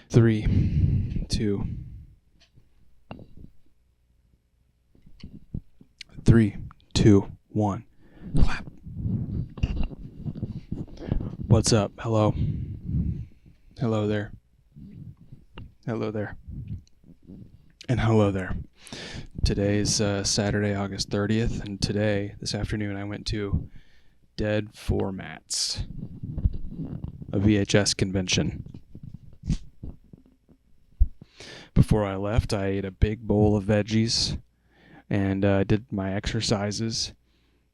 Three, two, 3, 2, 1. Clap. What's up? Hello. Hello there. Hello there. And hello there. Today's Saturday, August 30th, and this afternoon, I went to Dead Formats, a VHS convention. Before I left, I ate a big bowl of veggies and did my exercises.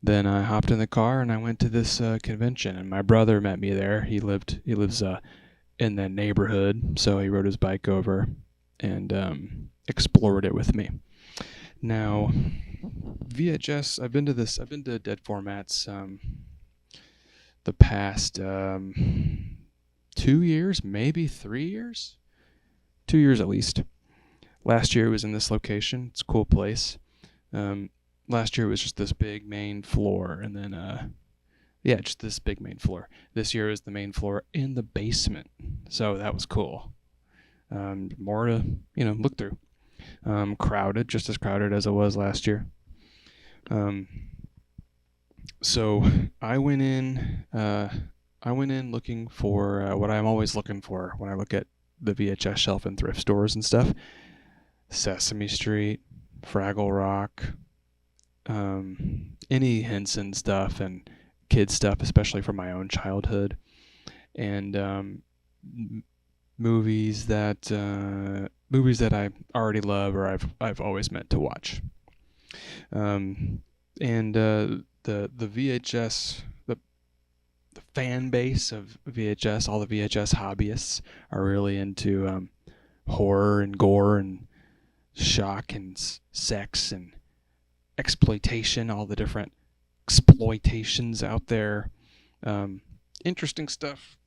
Then I hopped in the car and I went to this convention, and my brother met me there. He lives in the neighborhood, so he rode his bike over and explored it with me. Now, VHS, I've been to Dead Formats the past 2 years, maybe 3 years? 2 years at least. Last year it was in this location. It's a cool place. Last year it was just this big main floor, and then just this big main floor. This year is the main floor in the basement, so that was cool. More to look through. Crowded, just as crowded as it was last year. So I went in looking for what I'm always looking for when I look at the VHS shelf in thrift stores and stuff. Sesame Street, Fraggle Rock, any Henson stuff and kid stuff, especially from my own childhood, and movies that I already love or I've always meant to watch. The VHS, the fan base of VHS, all the VHS hobbyists are really into horror and gore and shock and sex and exploitation, all the different exploitations out there. Interesting stuff,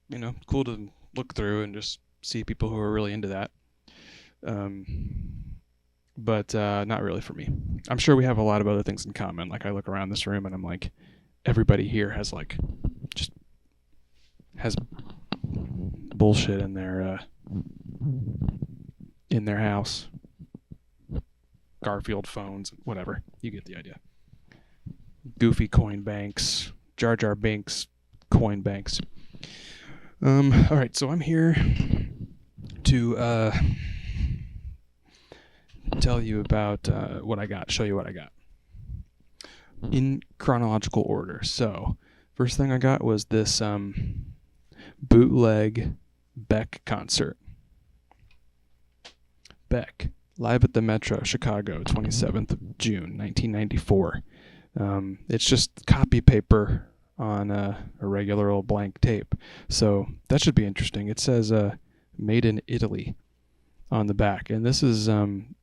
cool to look through and just see people who are really into that. But not really for me. I'm sure we have a lot of other things in common. Like, I look around this room and I'm like, everybody here has bullshit in their house. Garfield phones, whatever. You get the idea. Goofy coin banks, Jar Jar Binks coin banks. All right, so I'm here to tell you about what I got, show you what I got in chronological order. So, first thing I got was this bootleg Beck concert. Beck, live at the Metro, Chicago, 27th of June, 1994. It's just copy paper on a regular old blank tape. So that should be interesting. It says made in Italy on the back. And this is, I'm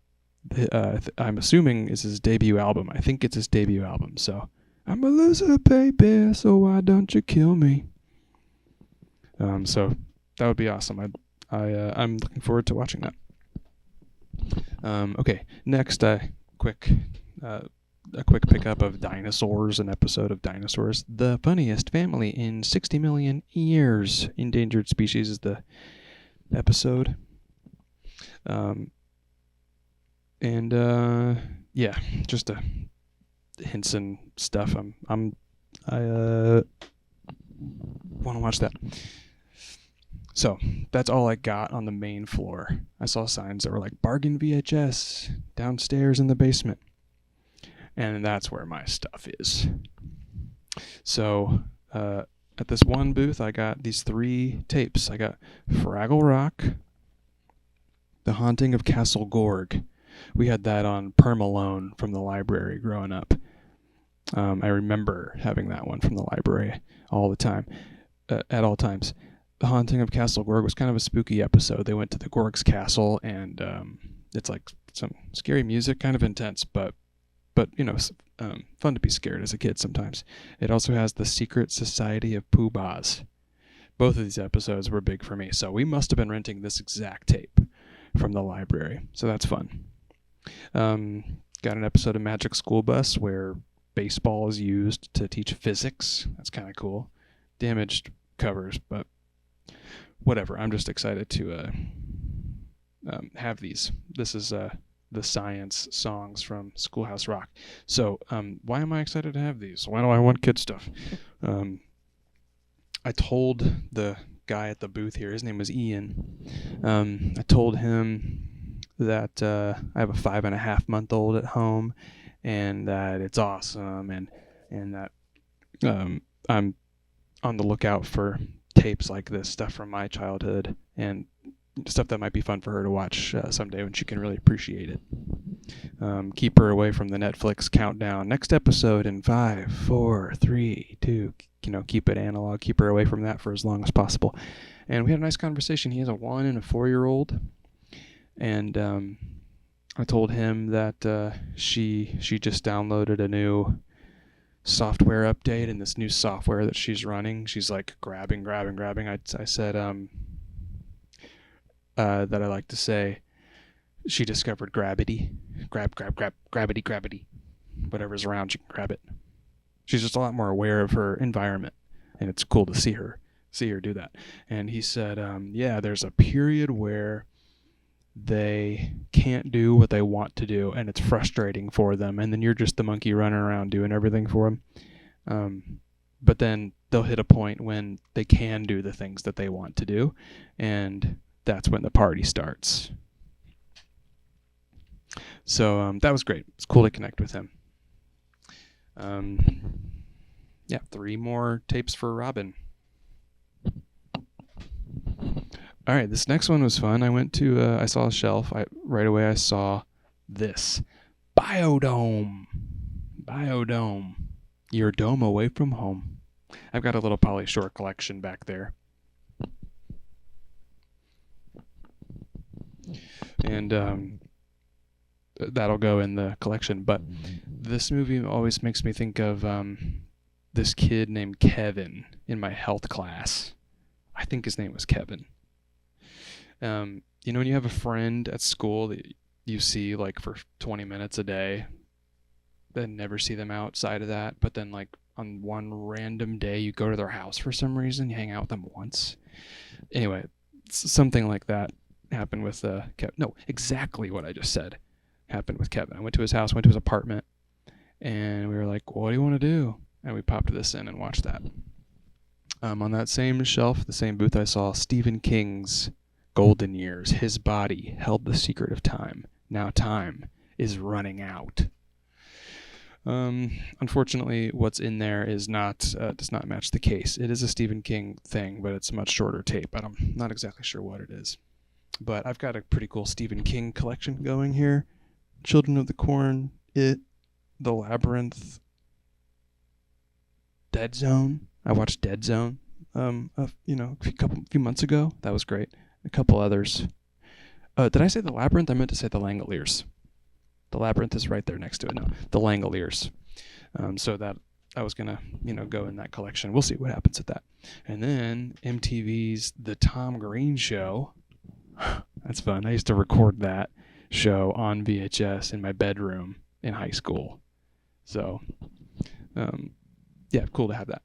assuming is his debut album. I think it's his debut album. So, I'm a loser, baby, so why don't you kill me? So that would be awesome. I'm looking forward to watching that. Okay, next, a quick pickup of Dinosaurs, an episode of Dinosaurs, the funniest family in 60 million years. Endangered Species is the episode. Just a Henson stuff. I want to watch that. So that's all I got on the main floor. I saw signs that were like bargain VHS downstairs in the basement. And that's where my stuff is. So at this one booth, I got these 3 tapes. I got Fraggle Rock, The Haunting of Castle Gorg. We had that on Permalone from the library growing up. I remember having that one from the library all the time, at all times. The Haunting of Castle Gorg was kind of a spooky episode. They went to the Gorg's castle, and it's like some scary music, kind of intense, but fun to be scared as a kid sometimes. It also has The Secret Society of Pooh-Bahs. Both of these episodes were big for me, so we must have been renting this exact tape from the library, so that's fun. Got an episode of Magic School Bus where baseball is used to teach physics. That's kind of cool. Damaged covers, but whatever. I'm just excited to have these. This is the science songs from Schoolhouse Rock. So why am I excited to have these? Why do I want kid stuff? I told the guy at the booth here, his name was Ian, I told him that I have a 5.5-month-old at home, and that it's awesome, and that I'm on the lookout for tapes like this, stuff from my childhood, and stuff that might be fun for her to watch someday when she can really appreciate it. Keep her away from the Netflix countdown. Next episode in 5, 4, 3, 2. Keep it analog. Keep her away from that for as long as possible. And we had a nice conversation. He has a 1 and a 4-year-old, and I told him that she just downloaded a new software update, and this new software that she's running, she's like grabbing. I said that I like to say she discovered gravity. Gravity. Whatever's around, she can grab it. She's just a lot more aware of her environment, and it's cool to see her do that. And he said, yeah, there's a period where they can't do what they want to do, and it's frustrating for them, and then you're just the monkey running around doing everything for them. But then they'll hit a point when they can do the things that they want to do, and that's when the party starts. So that was great. It's cool to connect with him. 3 more tapes for Robin. All right, this next one was fun. I went to, I saw a shelf. Right away I saw this. Biodome. Your dome away from home. I've got a little Pauly Shore collection back there. And that'll go in the collection. But this movie always makes me think of this kid named Kevin in my health class. I think his name was Kevin. When you have a friend at school that you see like for 20 minutes a day, then never see them outside of that, but then like on one random day you go to their house for some reason, you hang out with them once. Anyway, something like that happened with Kevin. No, exactly what I just said happened with Kevin. I went to his house, went to his apartment, and we were like, what do you want to do? And we popped this in and watched that. On that same shelf, the same booth, I saw Stephen King's Golden Years. His body held the secret of time. Now time is running out. Unfortunately, what's in there is does not match the case. It is a Stephen King thing, but it's a much shorter tape. I'm not exactly sure what it is. But I've got a pretty cool Stephen King collection going here. Children of the Corn, It, The Labyrinth, Dead Zone. I watched Dead Zone a few months ago. That was great. A couple others. Did I say The Labyrinth? I meant to say The Langoliers. The Labyrinth is right there next to it. No, The Langoliers. So that I was gonna, go in that collection. We'll see what happens with that. And then MTV's The Tom Green Show. That's fun. I used to record that show on VHS in my bedroom in high school. So, cool to have that.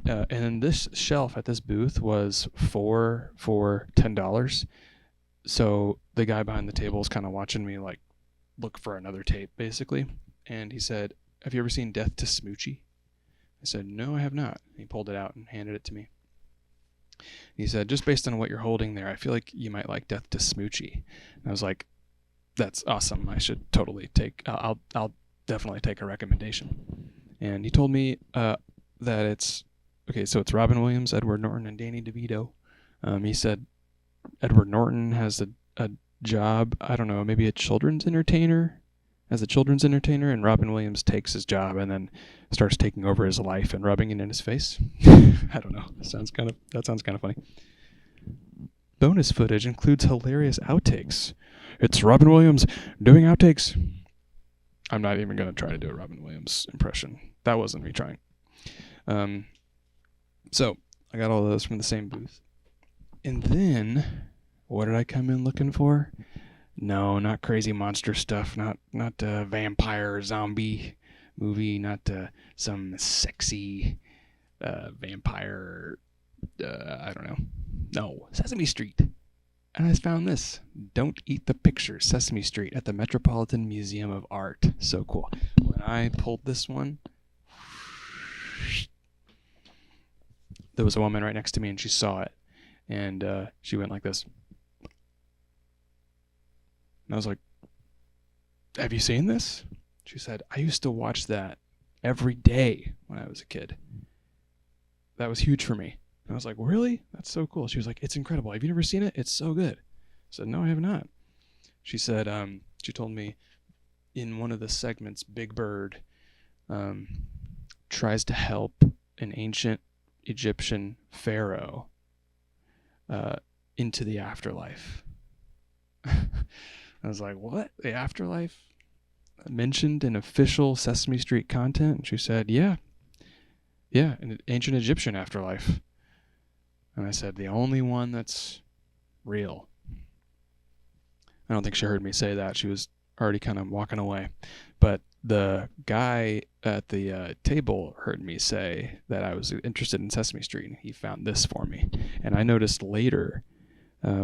And then this shelf at this booth was $4 for $10. So the guy behind the table is kind of watching me like look for another tape, basically. And he said, "Have you ever seen Death to Smoochie?" I said, "No, I have not." He pulled it out and handed it to me. He said, "Just based on what you're holding there, I feel like you might like Death to Smoochie." And I was like, "That's awesome. I should totally take. I'll definitely take a recommendation." And he told me that it's okay. So it's Robin Williams, Edward Norton, and Danny DeVito. He said Edward Norton has a job. I don't know, maybe as a children's entertainer, and Robin Williams takes his job and then starts taking over his life and rubbing it in his face. I don't know. That sounds kind of funny. Bonus footage includes hilarious outtakes. It's Robin Williams doing outtakes. I'm not even going to try to do a Robin Williams impression. That wasn't me trying. So I got all those from the same booth. And then, what did I come in looking for? No, not crazy monster stuff. Not vampire, zombie movie, not some sexy vampire. I don't know. No, Sesame Street. And I found this. Don't Eat the Picture, Sesame Street at the Metropolitan Museum of Art. So cool. When I pulled this one, there was a woman right next to me and she saw it. And she went like this. And I was like, have you seen this? She said, I used to watch that every day when I was a kid. That was huge for me. And I was like, really? That's so cool. She was like, it's incredible. Have you never seen it? It's so good. I said, no, I have not. She said, she told me in one of the segments, Big Bird tries to help an ancient Egyptian pharaoh into the afterlife. I was like, what? The afterlife? Mentioned in official Sesame Street content? And she said, yeah, an ancient Egyptian afterlife. And I said, the only one that's real. I don't think she heard me say that. She was already kind of walking away. But the guy at the table heard me say that I was interested in Sesame Street, and he found this for me. And I noticed later,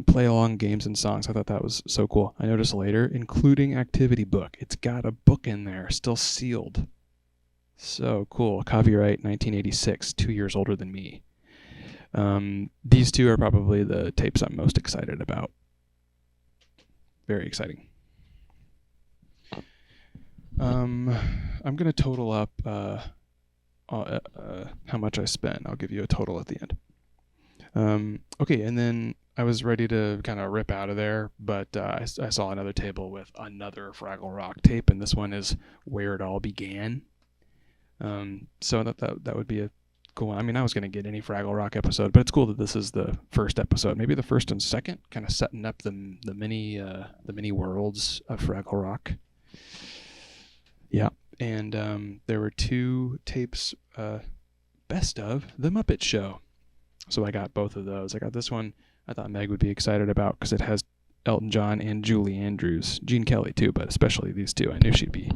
play along games and songs. I thought that was so cool. I noticed later, including activity book. It's got a book in there, still sealed. So cool. Copyright 1986, 2 years older than me. These two are probably the tapes I'm most excited about. Very exciting. I'm going to total up how much I spent. I'll give you a total at the end. Okay, and then I was ready to kind of rip out of there, but I saw another table with another Fraggle Rock tape, and this one is Where It All Began. So that would be a cool one. I mean, I was going to get any Fraggle Rock episode, but it's cool that this is the first episode, maybe the first and second, kind of setting up the mini worlds of Fraggle Rock. Yeah, and there were 2 tapes, best of The Muppet Show. So I got both of those. I got this one I thought Meg would be excited about because it has Elton John and Julie Andrews. Gene Kelly too, but especially these two I knew she'd be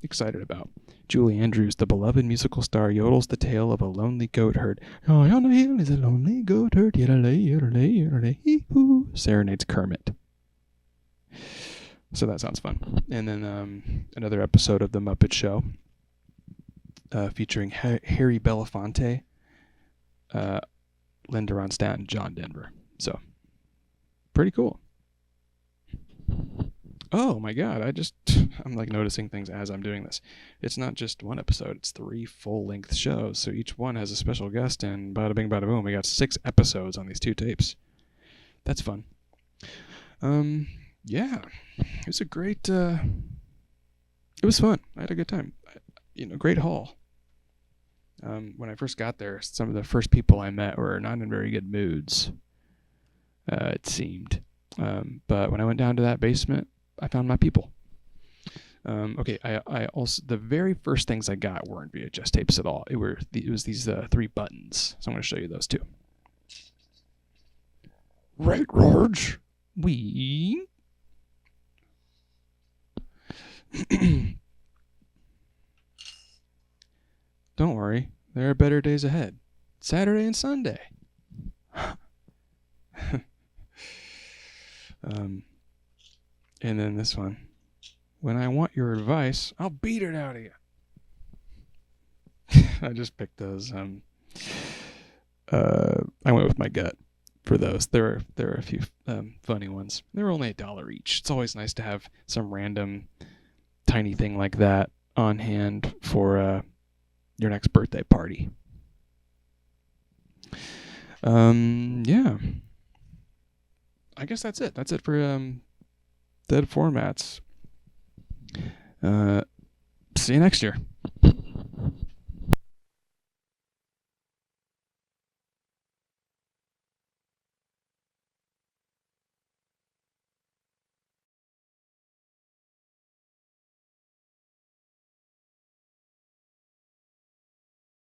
excited about. Julie Andrews, the beloved musical star, yodels the tale of a lonely goat herd. Oh, on the hill is a lonely goat herd. Serenades Kermit. So that sounds fun. And then another episode of The Muppet Show featuring Harry Belafonte, Linda Ronstadt, and John Denver. So, pretty cool. Oh my god, I'm like noticing things as I'm doing this. It's not just one episode, it's 3 full-length shows, so each one has a special guest, and bada bing bada boom, we got 6 episodes on these 2 tapes. That's fun. Yeah, it was a great, it was fun. I had a good time. Great haul. When I first got there, some of the first people I met were not in very good moods, it seemed. But when I went down to that basement, I found my people. Okay, I also, the very first things I got weren't VHS tapes at all. It was these 3 buttons. So I'm going to show you those too. Right, Raj. We. Don't worry, there are better days ahead. Saturday and Sunday. And then this one. When I want your advice, I'll beat it out of you. I just picked those. I went with my gut for those. There are a few funny ones. They were only $1 each. It's always nice to have some random tiny thing like that on hand for your next birthday party. Yeah. I guess that's it. That's it for Dead Formats. See you next year.